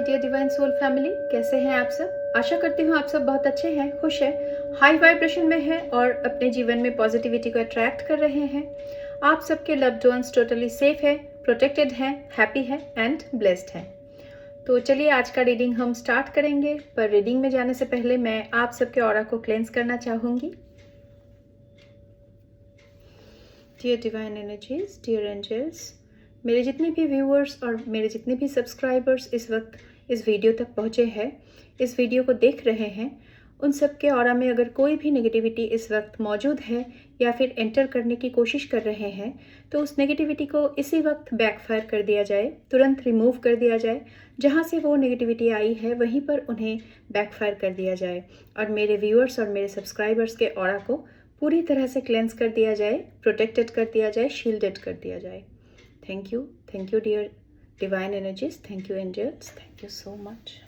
Dear divine soul family, कैसे हैं आप सब। आशा करती हूँ आप सब बहुत अच्छे हैं, खुश हैं, हाई वाइब्रेशन में हैं और अपने जीवन में पॉजिटिविटी को अट्रैक्ट कर रहे हैं। आप सबके लव्ड वंस टोटली सेफ है, प्रोटेक्टेड हैं, हैप्पी है एंड ब्लेस्ड हैं। तो चलिए आज का रीडिंग हम स्टार्ट करेंगे, पर रीडिंग में जाने से पहले मैं आप सबके ऑरा को क्लेंस करना चाहूँगी। Dear divine energies, dear angels, मेरे जितने भी व्यूअर्स और मेरे जितने भी सब्सक्राइबर्स इस वक्त इस वीडियो तक पहुँचे हैं, इस वीडियो को देख रहे हैं, उन सब के ऑरा में अगर कोई भी नेगेटिविटी इस वक्त मौजूद है या फिर एंटर करने की कोशिश कर रहे हैं, तो उस नेगेटिविटी को इसी वक्त बैकफायर कर दिया जाए, तुरंत रिमूव कर दिया जाए। जहाँ से वो नेगेटिविटी आई है वहीं पर उन्हें बैकफायर कर दिया जाए और मेरे व्यूअर्स और मेरे सब्सक्राइबर्स के ऑरा को पूरी तरह से क्लेंस कर दिया जाए, प्रोटेक्टेड कर दिया जाए, शील्डेड कर दिया जाए। Thank you dear divine energies, thank you angels, thank you so much.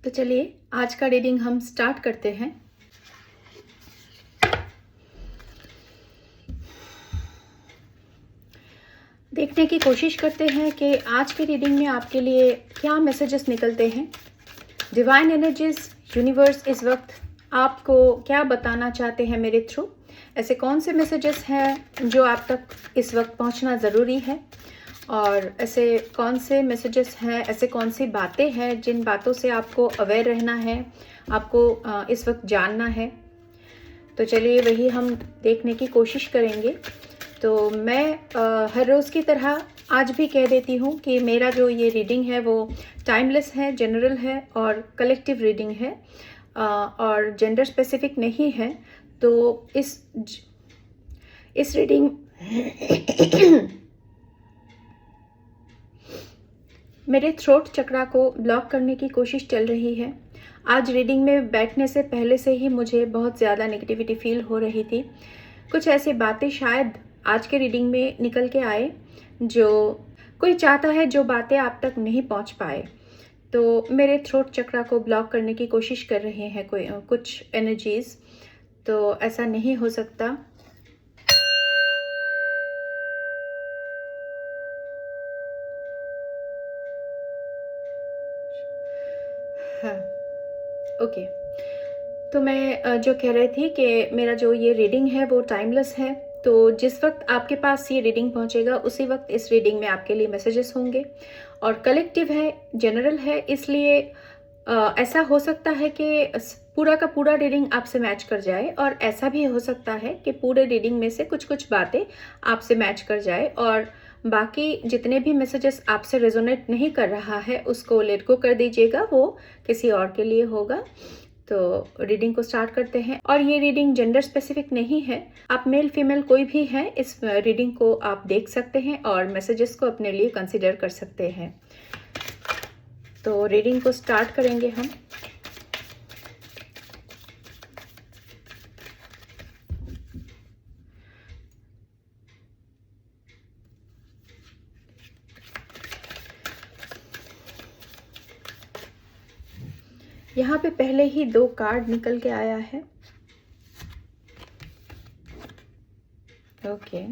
तो चलिए आज का रीडिंग हम स्टार्ट करते हैं। देखने की कोशिश करते हैं कि आज के रीडिंग में आपके लिए क्या मैसेजेस निकलते हैं। डिवाइन एनर्जीज, यूनिवर्स इस वक्त आपको क्या बताना चाहते हैं मेरे थ्रू। ऐसे कौन से मैसेजेस हैं जो आप तक इस वक्त पहुंचना ज़रूरी है, और ऐसे कौन से मैसेजेस हैं, ऐसे कौन सी बातें हैं जिन बातों से आपको अवेयर रहना है, आपको इस वक्त जानना है। तो चलिए वही हम देखने की कोशिश करेंगे। तो मैं हर रोज़ की तरह आज भी कह देती हूँ कि मेरा जो ये रीडिंग है वो टाइमलेस है, जनरल है और कलेक्टिव रीडिंग है और जेंडर स्पेसिफिक नहीं है। तो इस रीडिंग मेरे थ्रोट चक्रा को ब्लॉक करने की कोशिश चल रही है। आज रीडिंग में बैठने से पहले से ही मुझे बहुत ज़्यादा नेगेटिविटी फील हो रही थी। कुछ ऐसी बातें शायद आज के रीडिंग में निकल के आए जो कोई चाहता है, जो बातें आप तक नहीं पहुंच पाए। तो मेरे थ्रोट चक्रा को ब्लॉक करने की कोशिश कर रहे हैं कुछ एनर्जीज। तो ऐसा नहीं हो सकता। हाँ, ओके। तो मैं जो कह रही थी कि मेरा जो ये रीडिंग है वो टाइमलेस है। तो जिस वक्त आपके पास ये रीडिंग पहुंचेगा उसी वक्त इस रीडिंग में आपके लिए मैसेजेस होंगे, और कलेक्टिव है, जनरल है, इसलिए ऐसा हो सकता है कि पूरा का पूरा रीडिंग आपसे मैच कर जाए, और ऐसा भी हो सकता है कि पूरे रीडिंग में से कुछ कुछ बातें आपसे मैच कर जाए और बाकी जितने भी मैसेजेस आपसे रेजोनेट नहीं कर रहा है उसको लेट गो कर दीजिएगा, वो किसी और के लिए होगा। तो रीडिंग को स्टार्ट करते हैं। और ये रीडिंग जेंडर स्पेसिफिक नहीं है, आप मेल फीमेल कोई भी है इस रीडिंग को आप देख सकते हैं और मैसेजेस को अपने लिए कंसीडर कर सकते हैं। तो रीडिंग को स्टार्ट करेंगे हम। यहाँ पे पहले ही 2 कार्ड निकल के आया है। ओके,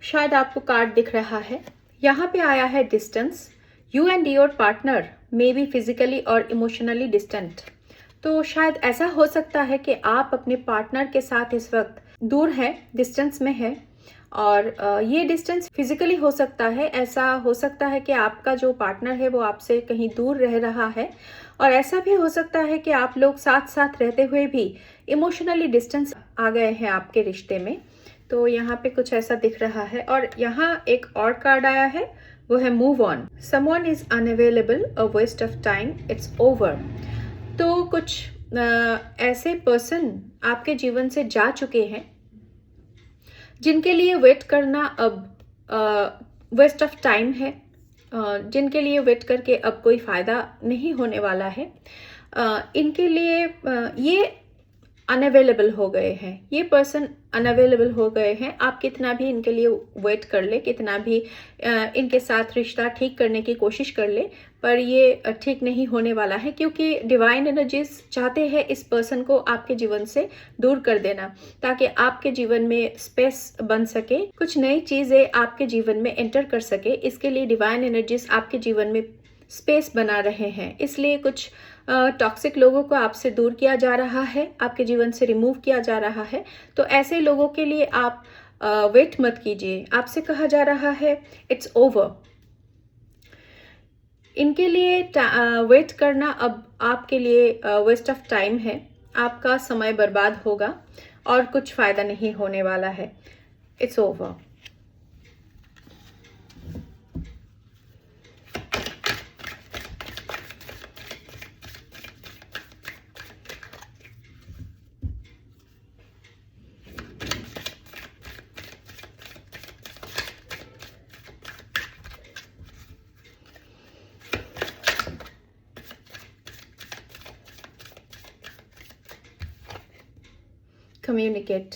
शायद आपको कार्ड दिख रहा है। यहाँ पे आया है distance. You and your partner may be physically और इमोशनली डिस्टेंट। तो शायद ऐसा हो सकता है कि आप अपने पार्टनर के साथ इस वक्त दूर है, डिस्टेंस में है, और ये डिस्टेंस फिजिकली हो सकता है। ऐसा हो सकता है कि आपका जो पार्टनर है वो आपसे कहीं दूर रह रहा है, और ऐसा भी हो सकता है कि आप लोग साथ साथ रहते हुए भी इमोशनली डिस्टेंस आ गए हैं आपके रिश्ते में। तो यहाँ पे कुछ ऐसा दिख रहा है। और यहाँ एक और कार्ड आया है, वो है move on. Someone is unavailable, a waste of time, it's over. तो कुछ ऐसे पर्सन आपके जीवन से जा चुके हैं जिनके लिए वेट करना अब वेस्ट ऑफ टाइम है, जिनके लिए वेट करके अब कोई फ़ायदा नहीं होने वाला है। इनके लिए ये अनअवेलेबल हो गए हैं। ये पर्सन अनअवेलेबल हो गए हैं। आप कितना भी इनके लिए वेट कर ले, कितना भी इनके साथ रिश्ता ठीक करने की कोशिश कर ले, पर ये ठीक नहीं होने वाला है, क्योंकि डिवाइन एनर्जीज चाहते हैं इस पर्सन को आपके जीवन से दूर कर देना, ताकि आपके जीवन में स्पेस बन सके, कुछ नई चीजें आपके जीवन में एंटर कर सके। इसके लिए डिवाइन एनर्जीज आपके जीवन में स्पेस बना रहे हैं। इसलिए कुछ टॉक्सिक लोगों को आपसे दूर किया जा रहा है, आपके जीवन से रिमूव किया जा रहा है। तो ऐसे लोगों के लिए आप वेट मत कीजिए। आपसे कहा जा रहा है इट्स ओवर। इनके लिए वेट करना अब आपके लिए वेस्ट ऑफ टाइम है। आपका समय बर्बाद होगा और कुछ फायदा नहीं होने वाला है। It's over. Communicate,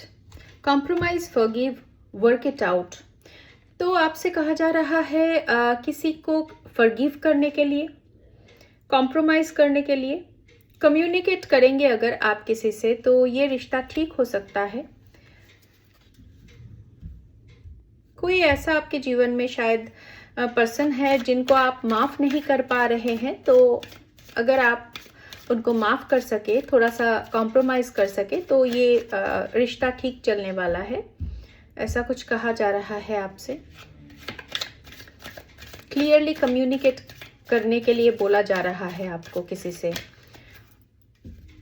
compromise, forgive, work it out. तो आपसे कहा जा रहा है किसी को फॉरगिव करने के लिए, कॉम्प्रोमाइज करने के लिए, कम्युनिकेट करेंगे अगर आप किसी से, तो ये रिश्ता ठीक हो सकता है। कोई ऐसा आपके जीवन में शायद पर्सन है जिनको आप माफ नहीं कर पा रहे हैं, तो अगर आप उनको माफ कर सके, थोड़ा सा कॉम्प्रोमाइज कर सके, तो ये रिश्ता ठीक चलने वाला है। ऐसा कुछ कहा जा रहा है आपसे। क्लियरली कम्युनिकेट करने के लिए बोला जा रहा है आपको किसी से।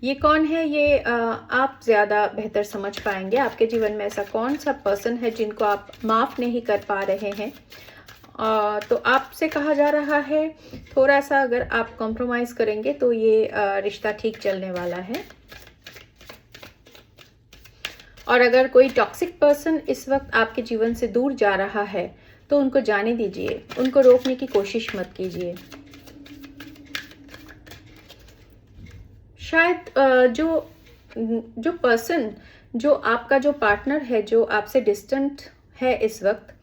ये कौन है, ये आप ज्यादा बेहतर समझ पाएंगे। आपके जीवन में ऐसा कौन सा पर्सन है जिनको आप माफ नहीं कर पा रहे हैं। तो आपसे कहा जा रहा है थोड़ा सा अगर आप कॉम्प्रोमाइज करेंगे तो ये रिश्ता ठीक चलने वाला है। और अगर कोई टॉक्सिक पर्सन इस वक्त आपके जीवन से दूर जा रहा है तो उनको जाने दीजिए, उनको रोकने की कोशिश मत कीजिए। शायद जो पर्सन, जो आपका जो पार्टनर है, जो आपसे डिस्टेंट है इस वक्त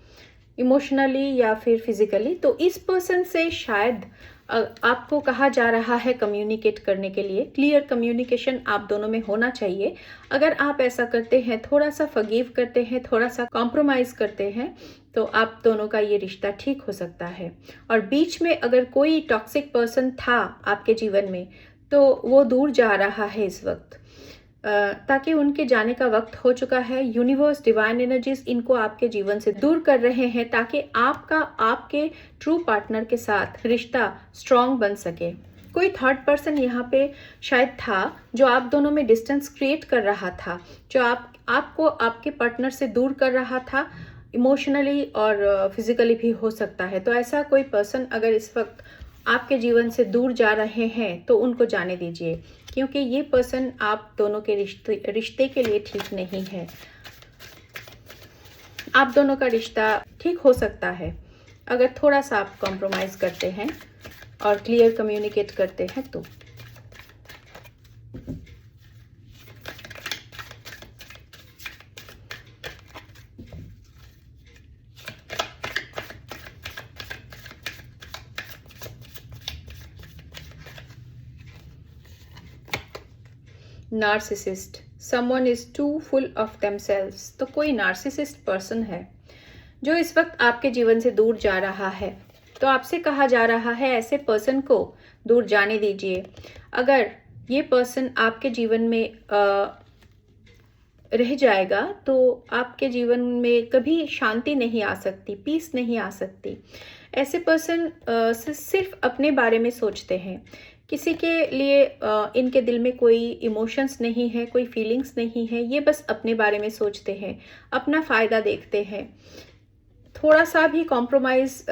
इमोशनली या फिर फिजिकली, तो इस पर्सन से शायद आपको कहा जा रहा है कम्युनिकेट करने के लिए। क्लियर कम्युनिकेशन आप दोनों में होना चाहिए। अगर आप ऐसा करते हैं, थोड़ा सा फॉरगिव करते हैं, थोड़ा सा कॉम्प्रोमाइज करते हैं, तो आप दोनों का ये रिश्ता ठीक हो सकता है। और बीच में अगर कोई टॉक्सिक पर्सन था आपके जीवन में, तो वो दूर जा रहा है इस वक्त, ताकि उनके जाने का वक्त हो चुका है। यूनिवर्स, डिवाइन एनर्जीज इनको आपके जीवन से दूर कर रहे हैं, ताकि आपका आपके ट्रू पार्टनर के साथ रिश्ता स्ट्रांग बन सके। कोई थर्ड पर्सन यहाँ पे शायद था जो आप दोनों में डिस्टेंस क्रिएट कर रहा था, जो आपको आपके पार्टनर से दूर कर रहा था, इमोशनली और फिजिकली भी हो सकता है। तो ऐसा कोई पर्सन अगर इस वक्त आपके जीवन से दूर जा रहे हैं तो उनको जाने दीजिए, क्योंकि ये पर्सन आप दोनों के रिश्ते के लिए ठीक नहीं है। आप दोनों का रिश्ता ठीक हो सकता है अगर थोड़ा सा आप कॉम्प्रोमाइज करते हैं और क्लियर कम्युनिकेट करते हैं तो। Narcissist, someone is too full of themselves. तो कोई नार्सिसिस्ट पर्सन है जो इस वक्त आपके जीवन से दूर जा रहा है। तो आपसे कहा जा रहा है ऐसे पर्सन को दूर जाने दीजिए। अगर ये पर्सन आपके जीवन में रह जाएगा तो आपके जीवन में कभी शांति नहीं आ सकती, पीस नहीं आ सकती। ऐसे पर्सन सिर्फ अपने बारे में सोचते हैं। किसी के लिए इनके दिल में कोई इमोशंस नहीं है, कोई फीलिंग्स नहीं है। ये बस अपने बारे में सोचते हैं, अपना फ़ायदा देखते हैं। थोड़ा सा भी कॉम्प्रोमाइज़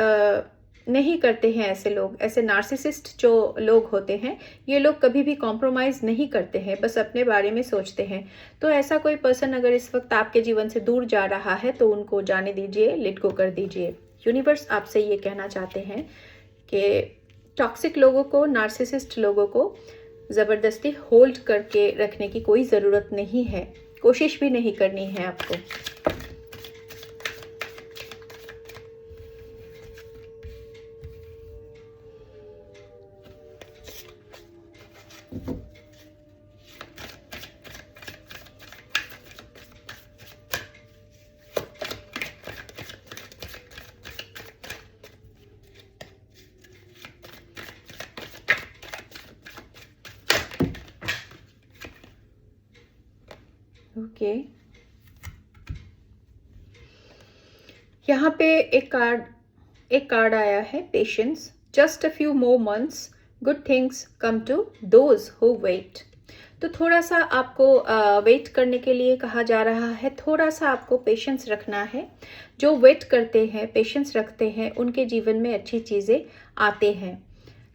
नहीं करते हैं ऐसे लोग। ऐसे नार्सिसिस्ट जो लोग होते हैं, ये लोग कभी भी कॉम्प्रोमाइज़ नहीं करते हैं, बस अपने बारे में सोचते हैं। तो ऐसा कोई पर्सन अगर इस वक्त आपके जीवन से दूर जा रहा है तो उनको जाने दीजिए, लेट गो कर दीजिए। यूनिवर्स आपसे ये कहना चाहते हैं कि टॉक्सिक लोगों को, नार्सिसिस्ट लोगों को ज़बरदस्ती होल्ड करके रखने की कोई ज़रूरत नहीं है, कोशिश भी नहीं करनी है आपको। ओके, यहाँ पे एक कार्ड आया है, patience. Just a few more months, good things come to those who wait. तो थोड़ा सा आपको वेट करने के लिए कहा जा रहा है, थोड़ा सा आपको पेशेंस रखना है। जो वेट करते हैं, पेशेंस रखते हैं, उनके जीवन में अच्छी चीज़ें आते हैं।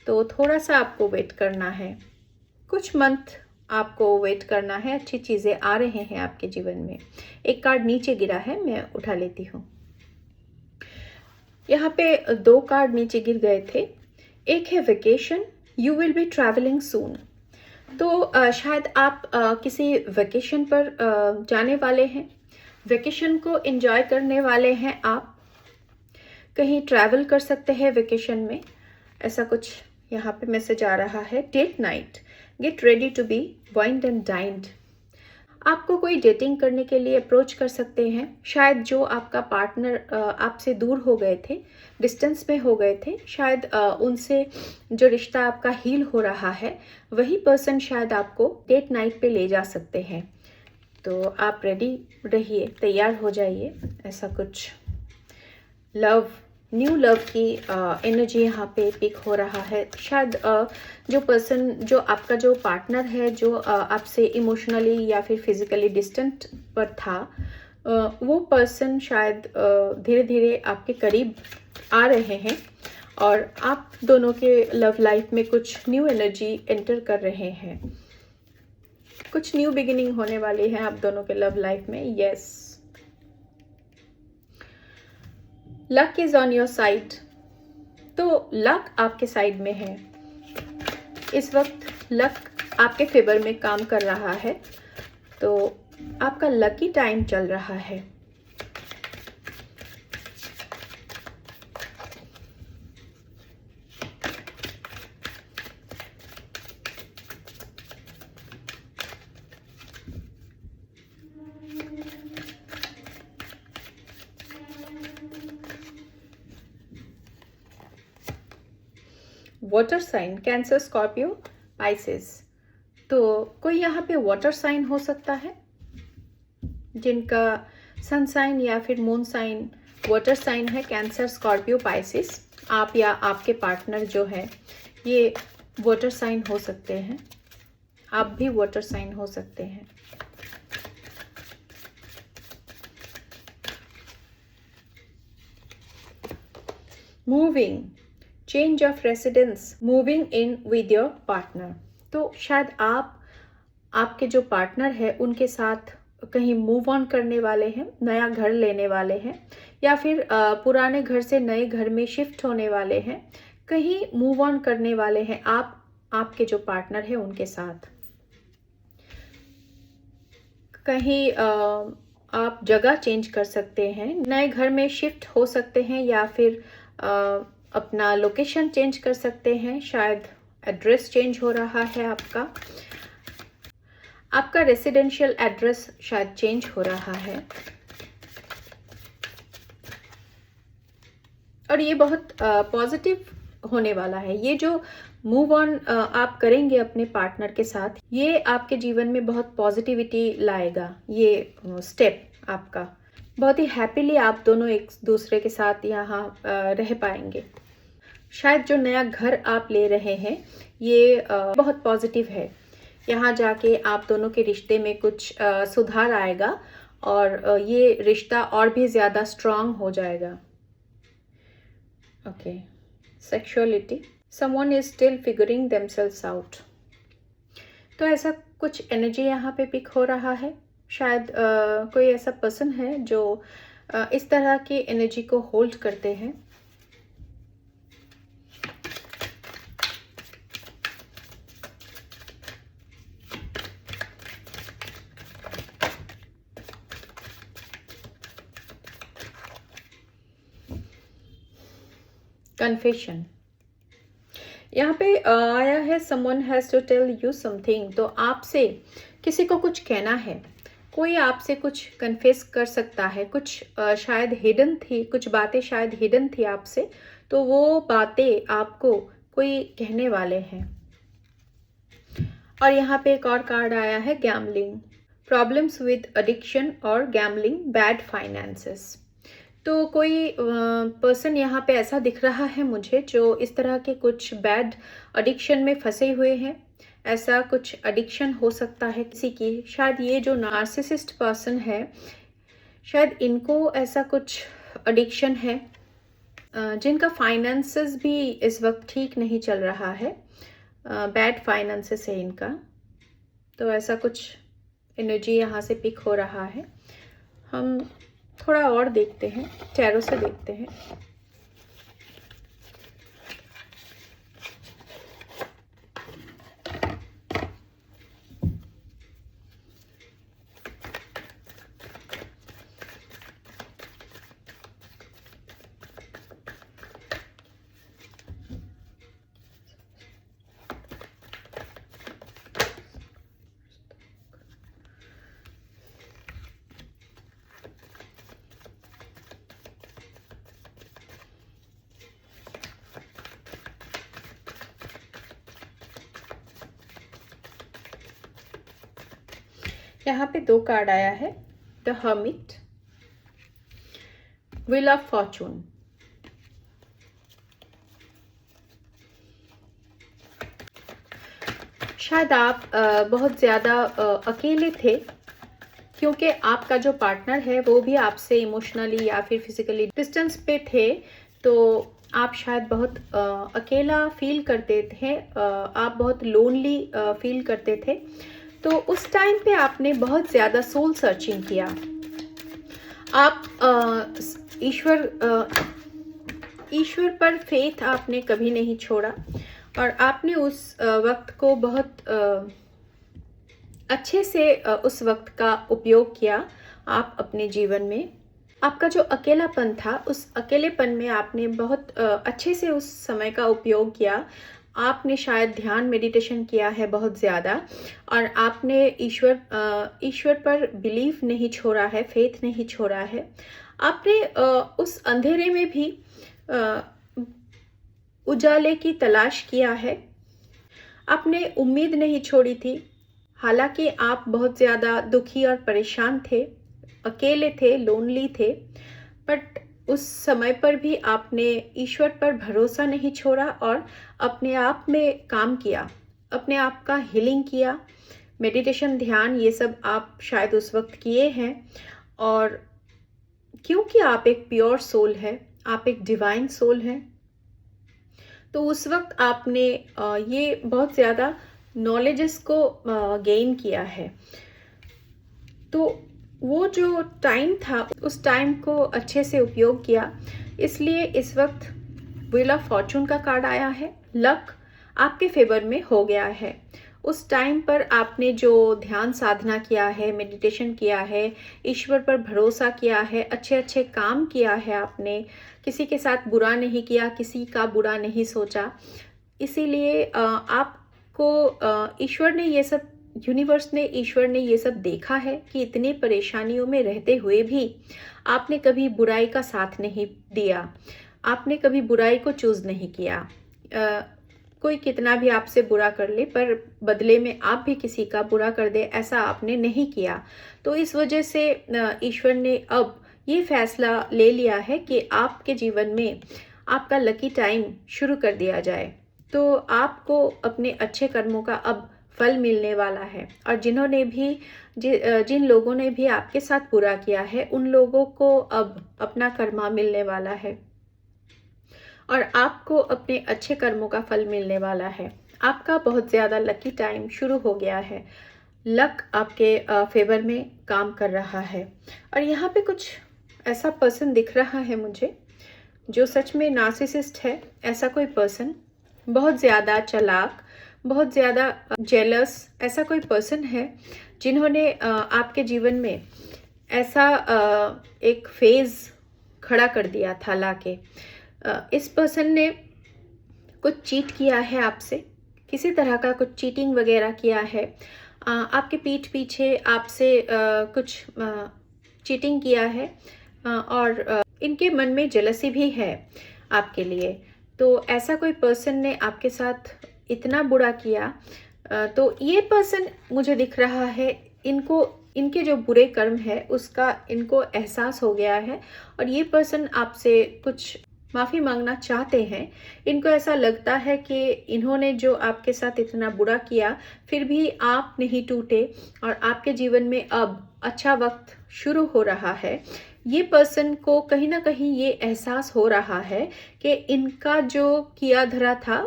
तो थोड़ा सा आपको वेट करना है, कुछ मंथ आपको वेट करना है, अच्छी चीज़ें आ रहे हैं आपके जीवन में। एक कार्ड नीचे गिरा है, मैं उठा लेती हूँ। यहाँ पे 2 कार्ड नीचे गिर गए थे। एक है vacation, you will be travelling soon. तो शायद आप किसी वेकेशन पर जाने वाले हैं, वेकेशन को एंजॉय करने वाले हैं आप। कहीं ट्रैवल कर सकते हैं वेकेशन में, ऐसा कुछ यहाँ पे मैसेज आ रहा है। Date night, get ready to be wined and dined. आपको कोई डेटिंग करने के लिए अप्रोच कर सकते हैं। शायद जो आपका पार्टनर आपसे दूर हो गए थे, डिस्टेंस में हो गए थे, शायद उनसे जो रिश्ता आपका हील हो रहा है, वही पर्सन शायद आपको डेट नाइट पे ले जा सकते हैं। तो आप रेडी रहिए, तैयार हो जाइए। ऐसा कुछ लव, न्यू लव की एनर्जी यहाँ पे पिक हो रहा है। शायद जो पर्सन, जो आपका जो पार्टनर है, जो आपसे इमोशनली या फिर फिजिकली डिस्टेंट पर था, वो पर्सन शायद धीरे धीरे आपके करीब आ रहे हैं और आप दोनों के लव लाइफ में कुछ न्यू एनर्जी एंटर कर रहे हैं। कुछ न्यू बिगिनिंग होने वाली है आप दोनों के लव लाइफ में। Yes, luck is on your side. तो लक आपके साइड में है इस वक्त, लक आपके फेवर में काम कर रहा है। तो आपका लकी टाइम चल रहा है। Water sign, Cancer, Scorpio, Pisces. तो कोई यहाँ पे वाटर साइन हो सकता है जिनका सन साइन या फिर मून साइन वाटर साइन है। Cancer, Scorpio, Pisces. आप या आपके पार्टनर जो है ये वाटर साइन हो सकते हैं। आप भी वाटर साइन हो सकते हैं। Moving, change of residence, moving in with your partner. तो शायद आप आपके जो पार्टनर है उनके साथ कहीं मूव ऑन करने वाले हैं, नया घर लेने वाले हैं, या फिर पुराने घर से नए घर में शिफ्ट होने वाले हैं, कहीं मूव ऑन करने वाले हैं आप आपके जो पार्टनर है उनके साथ। कहीं आप जगह चेंज कर सकते हैं, नए घर में शिफ्ट हो सकते हैं, या फिर अपना लोकेशन चेंज कर सकते हैं। शायद एड्रेस चेंज हो रहा है आपका रेसिडेंशियल एड्रेस शायद चेंज हो रहा है। और ये बहुत पॉजिटिव होने वाला है। ये जो मूव ऑन आप करेंगे अपने पार्टनर के साथ, ये आपके जीवन में बहुत पॉजिटिविटी लाएगा। ये स्टेप आपका बहुत ही हैप्पीली आप दोनों एक दूसरे के साथ यहाँ रह पाएंगे। शायद जो नया घर आप ले रहे हैं ये बहुत पॉजिटिव है। यहाँ जाके आप दोनों के रिश्ते में कुछ सुधार आएगा और ये रिश्ता और भी ज़्यादा स्ट्रांग हो जाएगा। Okay, sexuality, someone is still figuring themselves out. तो ऐसा कुछ एनर्जी यहाँ पे पिक हो रहा है। शायद कोई ऐसा पर्सन है जो इस तरह की एनर्जी को होल्ड करते हैं। कन्फेशन। यहाँ पे आया है someone has to tell you something, तो आपसे किसी को कुछ कहना है, कोई आपसे कुछ कन्फेस कर सकता है, कुछ शायद हिडन थी, कुछ बातें शायद हिडन थी आपसे, तो वो बातें आपको कोई कहने वाले हैं। और यहाँ पे एक और कार्ड आया है गैम्बलिंग, प्रॉब्लम्स विद एडिक्शन और गैम्बलिंग, बैड फाइनेंसेस। तो कोई पर्सन यहाँ पे ऐसा दिख रहा है मुझे जो इस तरह के कुछ बैड एडिक्शन में फंसे हुए हैं। ऐसा कुछ एडिक्शन हो सकता है किसी की, शायद ये जो नार्सिसिस्ट पर्सन है शायद इनको ऐसा कुछ एडिक्शन है, जिनका फाइनेंसेस भी इस वक्त ठीक नहीं चल रहा है, बैड फाइनेंसेस है इनका। तो ऐसा कुछ एनर्जी यहाँ से पिक हो रहा है। हम थोड़ा और देखते हैं, टैरो से देखते हैं। यहाँ पे 2 कार्ड आया है, the hermit, wheel of Fortune. शायद आप बहुत ज़्यादा अकेले थे, क्योंकि आपका जो पार्टनर है वो भी आपसे इमोशनली या फिर फिजिकली डिस्टेंस पे थे, तो आप शायद बहुत अकेला फील करते थे, आप बहुत लोनली फील करते थे। तो उस टाइम पे आपने बहुत ज़्यादा सोल सर्चिंग किया। आप ईश्वर पर फेथ आपने कभी नहीं छोड़ा, और आपने उस वक्त को बहुत अच्छे से उस वक्त का उपयोग किया आप अपने जीवन में। आपका जो अकेलापन था, उस अकेलेपन में आपने बहुत अच्छे से उस समय का उपयोग किया। आपने शायद ध्यान मेडिटेशन किया है बहुत ज़्यादा, और आपने ईश्वर पर बिलीव नहीं छोड़ा है, फेथ नहीं छोड़ा है। आपने उस अंधेरे में भी उजाले की तलाश किया है। आपने उम्मीद नहीं छोड़ी थी, हालांकि आप बहुत ज़्यादा दुखी और परेशान थे, अकेले थे, लोनली थे, बट उस समय पर भी आपने ईश्वर पर भरोसा नहीं छोड़ा और अपने आप में काम किया, अपने आप का हीलिंग किया। मेडिटेशन, ध्यान, ये सब आप शायद उस वक्त किए हैं। और क्योंकि आप एक प्योर सोल है, आप एक डिवाइन सोल हैं, तो उस वक्त आपने ये बहुत ज़्यादा नॉलेजेस को गेन किया है। तो वो जो टाइम था, उस टाइम को अच्छे से उपयोग किया, इसलिए इस वक्त व्हील ऑफ फॉर्चून का कार्ड आया है। लक आपके फेवर में हो गया है। उस टाइम पर आपने जो ध्यान साधना किया है, मेडिटेशन किया है, ईश्वर पर भरोसा किया है, अच्छे अच्छे काम किया है, आपने किसी के साथ बुरा नहीं किया, किसी का बुरा नहीं सोचा, इसीलिए आपको ईश्वर ने ये सब, यूनिवर्स ने, ईश्वर ने ये सब देखा है कि इतनी परेशानियों में रहते हुए भी आपने कभी बुराई का साथ नहीं दिया, आपने कभी बुराई को चूज नहीं किया। कोई कितना भी आपसे बुरा कर ले, पर बदले में आप भी किसी का बुरा कर दे, ऐसा आपने नहीं किया। तो इस वजह से ईश्वर ने अब ये फैसला ले लिया है कि आपके जीवन में आपका लकी टाइम शुरू कर दिया जाए। तो आपको अपने अच्छे कर्मों का अब फल मिलने वाला है, और जिन लोगों ने भी आपके साथ बुरा किया है, उन लोगों को अब अपना कर्मा मिलने वाला है, और आपको अपने अच्छे कर्मों का फल मिलने वाला है। आपका बहुत ज़्यादा लकी टाइम शुरू हो गया है। लक आपके फेवर में काम कर रहा है। और यहाँ पे कुछ ऐसा पर्सन दिख रहा है मुझे जो सच में नार्सिसिस्ट है। ऐसा कोई पर्सन, बहुत ज़्यादा चालाक, बहुत ज़्यादा जेलस, ऐसा कोई पर्सन है जिन्होंने आपके जीवन में ऐसा एक फेज़ खड़ा कर दिया था लाके। इस पर्सन ने कुछ चीट किया है आपसे, किसी तरह का कुछ चीटिंग वगैरह किया है। आपके पीठ पीछे आपसे कुछ चीटिंग किया है, और इनके मन में जेलसी भी है आपके लिए। तो ऐसा कोई पर्सन ने आपके साथ इतना बुरा किया, तो ये पर्सन मुझे दिख रहा है, इनको इनके जो बुरे कर्म है उसका इनको एहसास हो गया है, और ये पर्सन आपसे कुछ माफ़ी मांगना चाहते हैं। इनको ऐसा लगता है कि इन्होंने जो आपके साथ इतना बुरा किया, फिर भी आप नहीं टूटे और आपके जीवन में अब अच्छा वक्त शुरू हो रहा है। ये पर्सन को कहीं ना कहीं ये एहसास हो रहा है कि इनका जो किया धरा था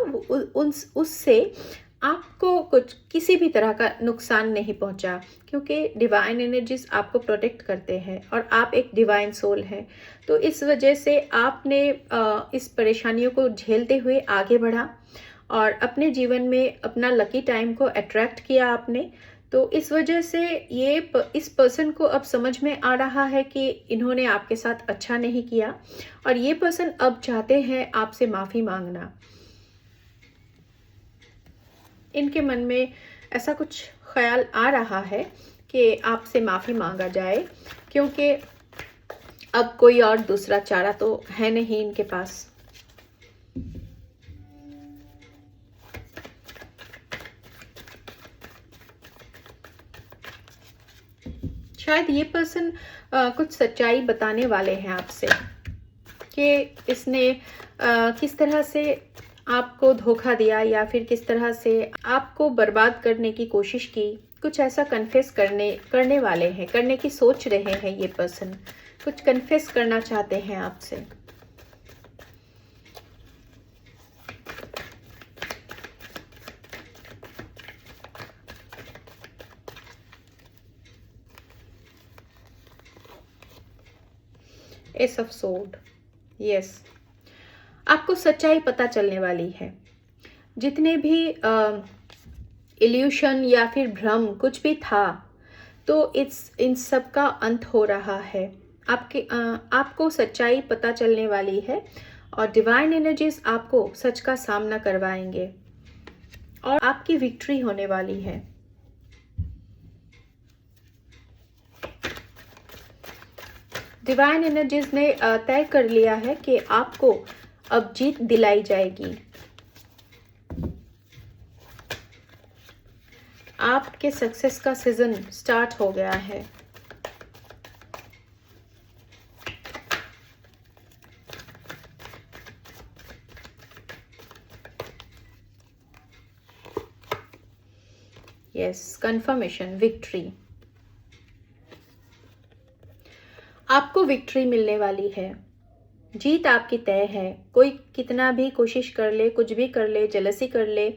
उससे आपको कुछ किसी भी तरह का नुकसान नहीं पहुंचा, क्योंकि डिवाइन एनर्जीज आपको प्रोटेक्ट करते हैं और आप एक डिवाइन सोल है। तो इस वजह से आपने इस परेशानियों को झेलते हुए आगे बढ़ा और अपने जीवन में अपना लकी टाइम को अट्रैक्ट किया आपने। तो इस वजह से इस पर्सन को अब समझ में आ रहा है कि इन्होंने आपके साथ अच्छा नहीं किया, और ये पर्सन अब चाहते हैं आपसे माफ़ी मांगना। इनके मन में ऐसा कुछ ख्याल आ रहा है कि आपसे माफ़ी मांगा जाए, क्योंकि अब कोई और दूसरा चारा तो है नहीं इनके पास। शायद ये पर्सन कुछ सच्चाई बताने वाले हैं आपसे कि इसने किस तरह से आपको धोखा दिया या फिर किस तरह से आपको बर्बाद करने की कोशिश की। कुछ ऐसा कन्फेस करने वाले हैं, करने की सोच रहे हैं ये पर्सन, कुछ कन्फेस करना चाहते हैं आपसे। एस ऑफ सोर्ड, यस, आपको सच्चाई पता चलने वाली है। जितने भी इल्यूशन या फिर भ्रम कुछ भी था, तो इन सब का अंत हो रहा है। आपको सच्चाई पता चलने वाली है और डिवाइन एनर्जीज आपको सच का सामना करवाएंगे और आपकी विक्ट्री होने वाली है। डिवाइन एनर्जीज ने तय कर लिया है कि आपको अब जीत दिलाई जाएगी। आपके सक्सेस का सीजन स्टार्ट हो गया है। यस, कंफर्मेशन, विक्ट्री, आपको विक्ट्री मिलने वाली है। जीत आपकी तय है। कोई कितना भी कोशिश कर ले, कुछ भी कर ले, जेलसी कर ले,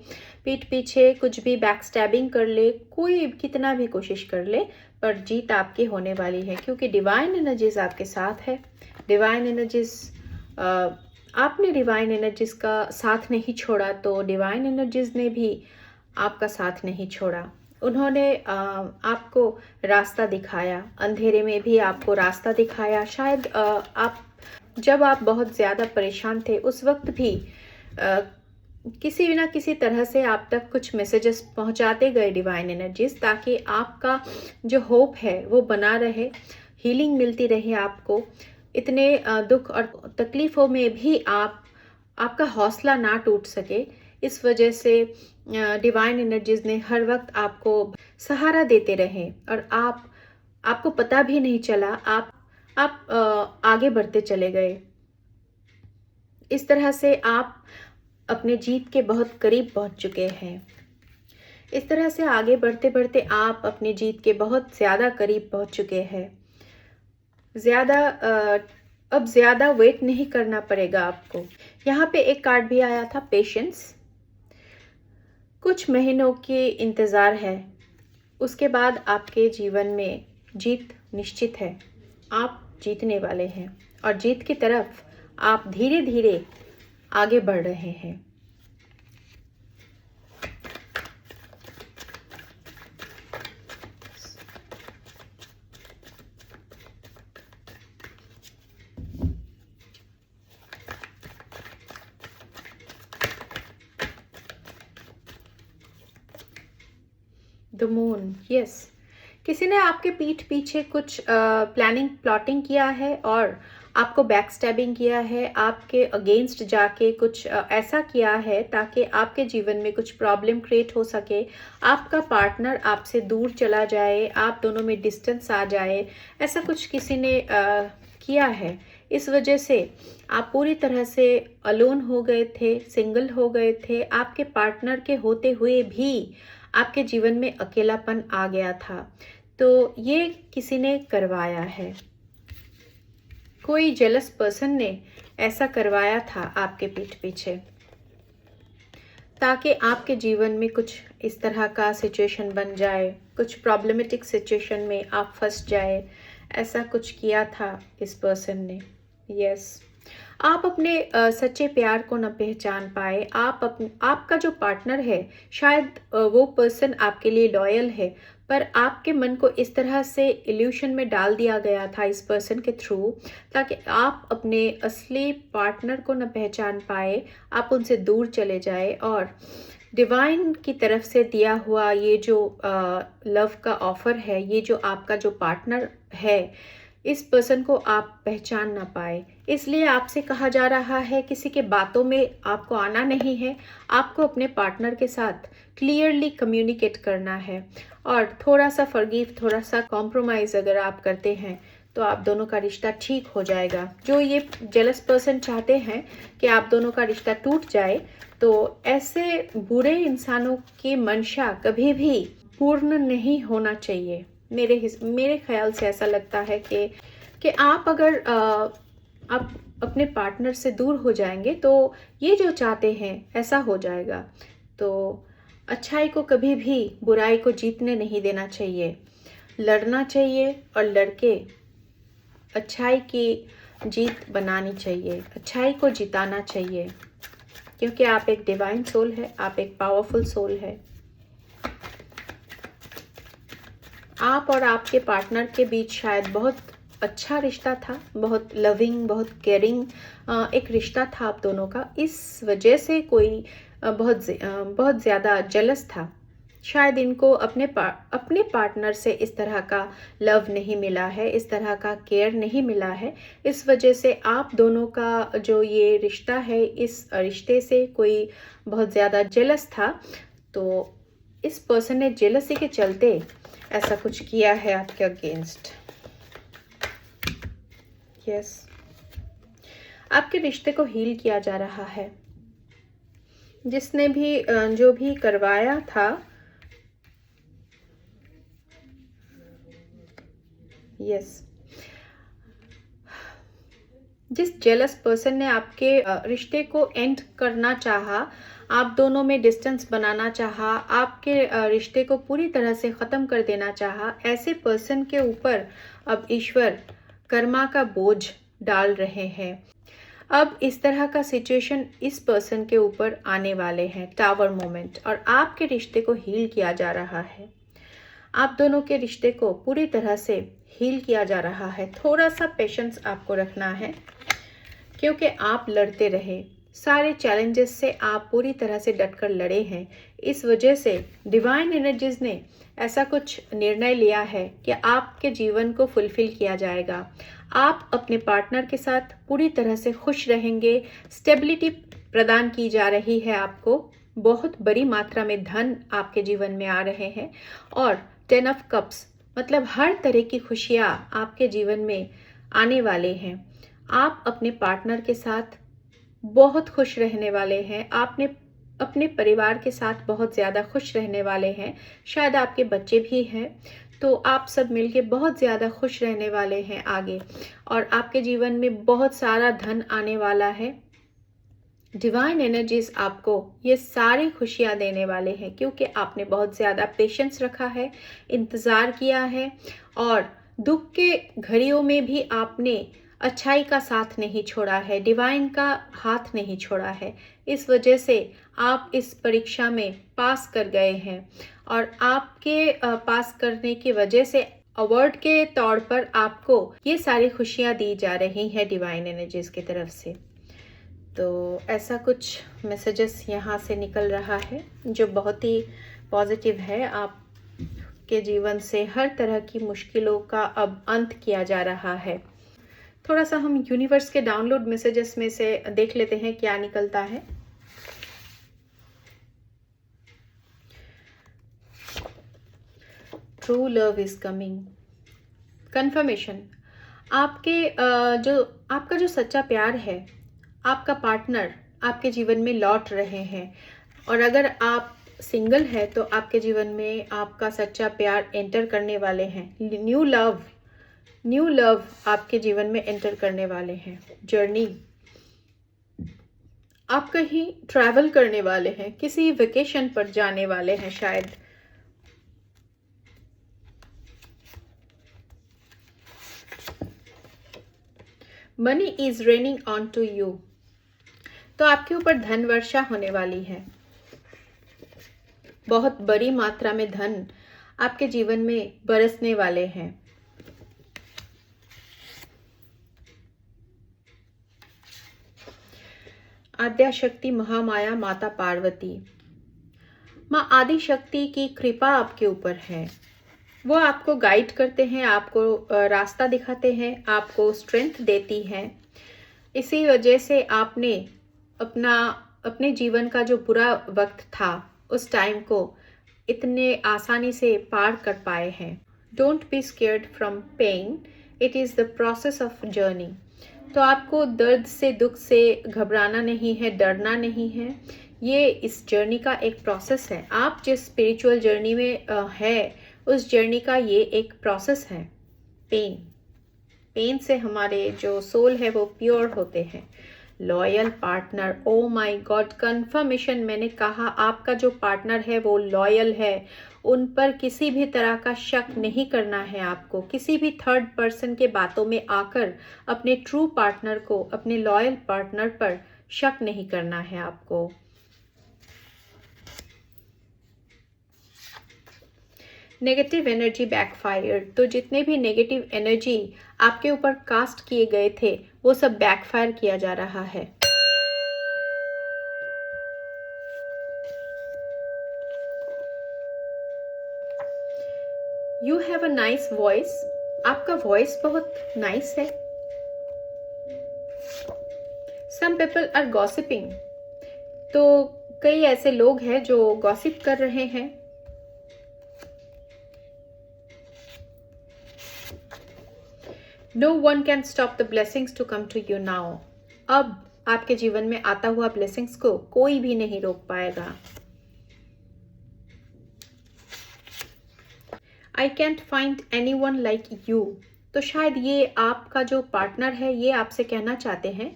पीठ पीछे कुछ भी बैक स्टैबिंग कर ले, कोई कितना भी कोशिश कर ले, पर जीत आपकी होने वाली है, क्योंकि डिवाइन एनर्जीज आपके साथ है। डिवाइन एनर्जीज, आपने डिवाइन एनर्जीज का साथ नहीं छोड़ा, तो डिवाइन एनर्जीज ने भी आपका साथ नहीं छोड़ा। उन्होंने आपको रास्ता दिखाया, अंधेरे में भी आपको रास्ता दिखाया। शायद जब आप बहुत ज़्यादा परेशान थे, उस वक्त भी किसी न किसी तरह से आप तक कुछ मैसेजेस पहुंचाते गए डिवाइन एनर्जीज, ताकि आपका जो होप है वो बना रहे, हीलिंग मिलती रहे आपको। इतने दुख और तकलीफ़ों में भी आपका हौसला ना टूट सके। इस वजह से डिवाइन एनर्जीज ने हर वक्त आपको सहारा देते रहे और आपको पता भी नहीं चला, आप आगे बढ़ते चले गए। इस तरह से आप अपने जीत के बहुत करीब पहुंच चुके हैं। इस तरह से आगे बढ़ते बढ़ते आप अपनी जीत के बहुत ज़्यादा करीब पहुंच चुके हैं। अब ज़्यादा वेट नहीं करना पड़ेगा आपको। यहाँ पे एक कार्ड भी आया था, पेशेंस। कुछ महीनों के इंतज़ार है, उसके बाद आपके जीवन में जीत निश्चित है। आप जीतने वाले हैं और जीत की तरफ आप धीरे धीरे आगे बढ़ रहे हैं। The moon, yes. किसी ने आपके पीठ पीछे कुछ प्लॉटिंग किया है और आपको बैक स्टैबिंग किया है, आपके अगेंस्ट जाके कुछ ऐसा किया है ताकि आपके जीवन में कुछ प्रॉब्लम क्रिएट हो सके, आपका पार्टनर आपसे दूर चला जाए, आप दोनों में डिस्टेंस आ जाए, ऐसा कुछ किसी ने किया है। इस वजह से आप पूरी तरह से अलोन हो गए थे, सिंगल हो गए थे, आपके पार्टनर के होते हुए भी आपके जीवन में अकेलापन आ गया था। तो ये किसी ने करवाया है, कोई जेलस पर्सन ने ऐसा करवाया था आपके पीठ पीछे, ताकि आपके जीवन में कुछ इस तरह का सिचुएशन बन जाए, कुछ प्रॉब्लमेटिक सिचुएशन में आप फंस जाए। ऐसा कुछ किया था इस पर्सन ने, यस। आप अपने सच्चे प्यार को न पहचान पाए। आपका जो पार्टनर है, शायद वो पर्सन आपके लिए लॉयल है, पर आपके मन को इस तरह से इल्यूशन में डाल दिया गया था इस पर्सन के थ्रू, ताकि आप अपने असली पार्टनर को न पहचान पाए, आप उनसे दूर चले जाए और डिवाइन की तरफ से दिया हुआ ये जो लव का ऑफर है, ये जो आपका जो पार्टनर है, इस पर्सन को आप पहचान ना पाए। इसलिए आपसे कहा जा रहा है किसी के बातों में आपको आना नहीं है, आपको अपने पार्टनर के साथ क्लियरली कम्युनिकेट करना है और थोड़ा सा फॉरगिव, थोड़ा सा कॉम्प्रोमाइज़ अगर आप करते हैं तो आप दोनों का रिश्ता ठीक हो जाएगा। जो ये जेलस पर्सन चाहते हैं कि आप दोनों का रिश्ता टूट जाए, तो ऐसे बुरे इंसानों की मंशा कभी भी पूर्ण नहीं होना चाहिए। मेरे ख्याल से ऐसा लगता है कि आप अगर आप अपने पार्टनर से दूर हो जाएंगे तो ये जो चाहते हैं ऐसा हो जाएगा। तो अच्छाई को कभी भी बुराई को जीतने नहीं देना चाहिए, लड़ना चाहिए और लड़के अच्छाई की जीत बनानी चाहिए, अच्छाई को जिताना चाहिए, क्योंकि आप एक डिवाइन सोल है, आप एक पावरफुल सोल है। आप और आपके पार्टनर के बीच शायद बहुत अच्छा रिश्ता था, बहुत लविंग, बहुत केयरिंग एक रिश्ता था आप दोनों का। इस वजह से कोई बहुत ज़्यादा जेलस था। शायद इनको अपने पार्टनर से इस तरह का लव नहीं मिला है, इस तरह का केयर नहीं मिला है। इस वजह से आप दोनों का जो ये रिश्ता है, इस रिश्ते से कोई बहुत ज़्यादा जेलस था। तो इस पर्सन ने जेलसी के चलते ऐसा कुछ किया है आपके अगेंस्ट, यस। आपके रिश्ते को हील किया जा रहा है। जिसने भी जो भी करवाया था, यस, जिस जेलस पर्सन ने आपके रिश्ते को एंड करना चाहा, आप दोनों में डिस्टेंस बनाना चाहा, आपके रिश्ते को पूरी तरह से ख़त्म कर देना चाहा, ऐसे पर्सन के ऊपर अब ईश्वर कर्मा का बोझ डाल रहे हैं। अब इस तरह का सिचुएशन इस पर्सन के ऊपर आने वाले हैं, टावर मोमेंट, और आपके रिश्ते को हील किया जा रहा है। आप दोनों के रिश्ते को पूरी तरह से हील किया जा रहा है। थोड़ा सा पेशेंस आपको रखना है, क्योंकि आप लड़ते रहे, सारे चैलेंजेस से आप पूरी तरह से डटकर लड़े हैं। इस वजह से डिवाइन एनर्जीज ने ऐसा कुछ निर्णय लिया है कि आपके जीवन को फुलफिल किया जाएगा। आप अपने पार्टनर के साथ पूरी तरह से खुश रहेंगे। स्टेबिलिटी प्रदान की जा रही है आपको, बहुत बड़ी मात्रा में धन आपके जीवन में आ रहे हैं, और 10 ऑफ कप्स मतलब हर तरह की खुशियाँ आपके जीवन में आने वाले हैं। आप अपने पार्टनर के साथ बहुत खुश रहने वाले हैं। आपने अपने परिवार के साथ बहुत ज़्यादा खुश रहने वाले हैं। शायद आपके बच्चे भी हैं, तो आप सब मिलके बहुत ज़्यादा खुश रहने वाले हैं आगे, और आपके जीवन में बहुत सारा धन आने वाला है। डिवाइन एनर्जीज आपको ये सारी खुशियाँ देने वाले हैं, क्योंकि आपने बहुत ज़्यादा पेशेंस रखा है, इंतज़ार किया है, और दुख के घड़ियों में भी आपने अच्छाई का साथ नहीं छोड़ा है, डिवाइन का हाथ नहीं छोड़ा है। इस वजह से आप इस परीक्षा में पास कर गए हैं, और आपके पास करने की वजह से अवार्ड के तौर पर आपको ये सारी खुशियाँ दी जा रही हैं डिवाइन एनर्जीज की तरफ से। तो ऐसा कुछ मैसेजेस यहाँ से निकल रहा है जो बहुत ही पॉजिटिव है। आप के जीवन से हर तरह की मुश्किलों का अब अंत किया जा रहा है। थोड़ा सा हम यूनिवर्स के डाउनलोड मैसेजेस में से देख लेते हैं क्या निकलता है। True love is coming. Confirmation, आपका जो सच्चा प्यार है, आपका पार्टनर आपके जीवन में लौट रहे हैं। और अगर आप सिंगल है तो आपके जीवन में आपका सच्चा प्यार एंटर करने वाले हैं। न्यू लव आपके जीवन में एंटर करने वाले हैं। जर्नी, आप कहीं ट्रैवल करने वाले हैं, किसी वेकेशन पर जाने वाले हैं शायद। Money is raining on to you. तो आपके ऊपर धन वर्षा होने वाली है। बहुत बड़ी मात्रा में धन आपके जीवन में बरसने वाले हैं। आद्या शक्ति महामाया माता पार्वती, माँ आदि शक्ति की कृपा आपके ऊपर है। वो आपको गाइड करते हैं, आपको रास्ता दिखाते हैं, आपको स्ट्रेंथ देती हैं। इसी वजह से आपने अपने जीवन का जो बुरा वक्त था उस टाइम को इतने आसानी से पार कर पाए हैं। Don't be scared from pain, it is the process of journey. तो आपको दर्द से, दुख से घबराना नहीं है, डरना नहीं है। ये इस जर्नी का एक प्रोसेस है। आप जिस स्पिरिचुअल जर्नी में है उस जर्नी का ये एक प्रोसेस है। पेन से हमारे जो सोल है वो प्योर होते हैं। Loyal partner, oh my God, confirmation. मैंने कहा आपका जो पार्टनर है वो लॉयल है। उन पर किसी भी तरह का शक नहीं करना है आपको। किसी भी थर्ड पर्सन के बातों में आकर अपने ट्रू पार्टनर को, अपने लॉयल पार्टनर पर शक नहीं करना है आपको। Negative energy backfire. तो जितने भी नेगेटिव एनर्जी आपके ऊपर कास्ट किए गए थे वो सब बैकफायर किया जा रहा है। You have a nice voice. आपका वॉइस बहुत नाइस है। Some people are gossiping. तो कई ऐसे लोग हैं जो गॉसिप कर रहे हैं। No one can stop the blessings to come to you now. अब आपके जीवन में आता हुआ ब्लेसिंग्स को कोई भी नहीं रोक पाएगा। I can't find anyone like you. तो शायद ये आपका जो पार्टनर है ये आपसे कहना चाहते हैं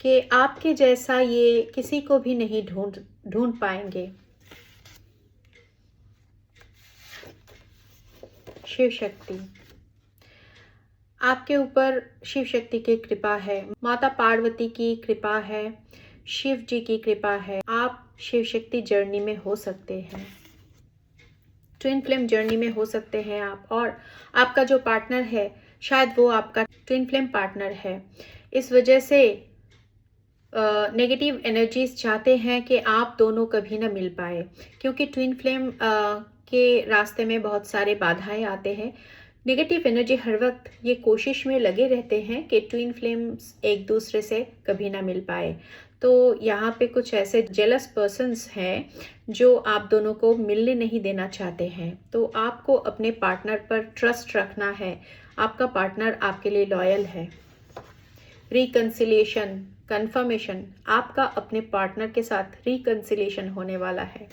कि आपके जैसा ये किसी को भी नहीं ढूंढ पाएंगे। शिव शक्ति, आपके ऊपर शिव शक्ति की कृपा है, माता पार्वती की कृपा है, शिव जी की कृपा है। आप शिव शक्ति जर्नी में हो सकते हैं, ट्विन फ्लेम जर्नी में हो सकते हैं आप। और आपका जो पार्टनर है शायद वो आपका ट्विन फ्लेम पार्टनर है। इस वजह से नेगेटिव एनर्जीज चाहते हैं कि आप दोनों कभी ना मिल पाए, क्योंकि ट्विन फ्लेम के रास्ते में बहुत सारे बाधाएं आते हैं। नेगेटिव एनर्जी हर वक्त ये कोशिश में लगे रहते हैं कि ट्विन फ्लेम्स एक दूसरे से कभी ना मिल पाए। तो यहाँ पे कुछ ऐसे जेलस पर्सन्स हैं जो आप दोनों को मिलने नहीं देना चाहते हैं। तो आपको अपने पार्टनर पर ट्रस्ट रखना है। आपका पार्टनर आपके लिए लॉयल है। रिकन्सिलिएशन, कंफर्मेशन, आपका अपने पार्टनर के साथ रिकन्सिलिएशन होने वाला है।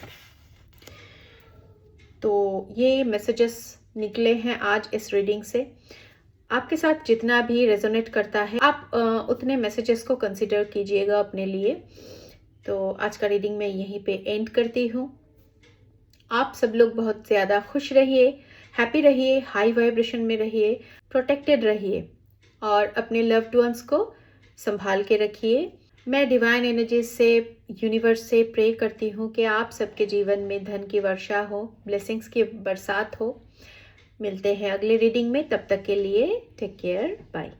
तो ये मैसेजेस निकले हैं आज इस रीडिंग से। आपके साथ जितना भी रेजोनेट करता है आप उतने मैसेजेस को कंसिडर कीजिएगा अपने लिए। तो आज का रीडिंग मैं यहीं पे एंड करती हूँ। आप सब लोग बहुत ज़्यादा खुश रहिए, हैप्पी रहिए, हाई वाइब्रेशन में रहिए, प्रोटेक्टेड रहिए और अपने लव्ड वंस को संभाल के रखिए। मैं डिवाइन एनर्जीज से, यूनिवर्स से प्रे करती हूँ कि आप सबके जीवन में धन की वर्षा हो, ब्लेसिंग्स की बरसात हो। मिलते हैं अगले रीडिंग में, तब तक के लिए टेक केयर, बाय।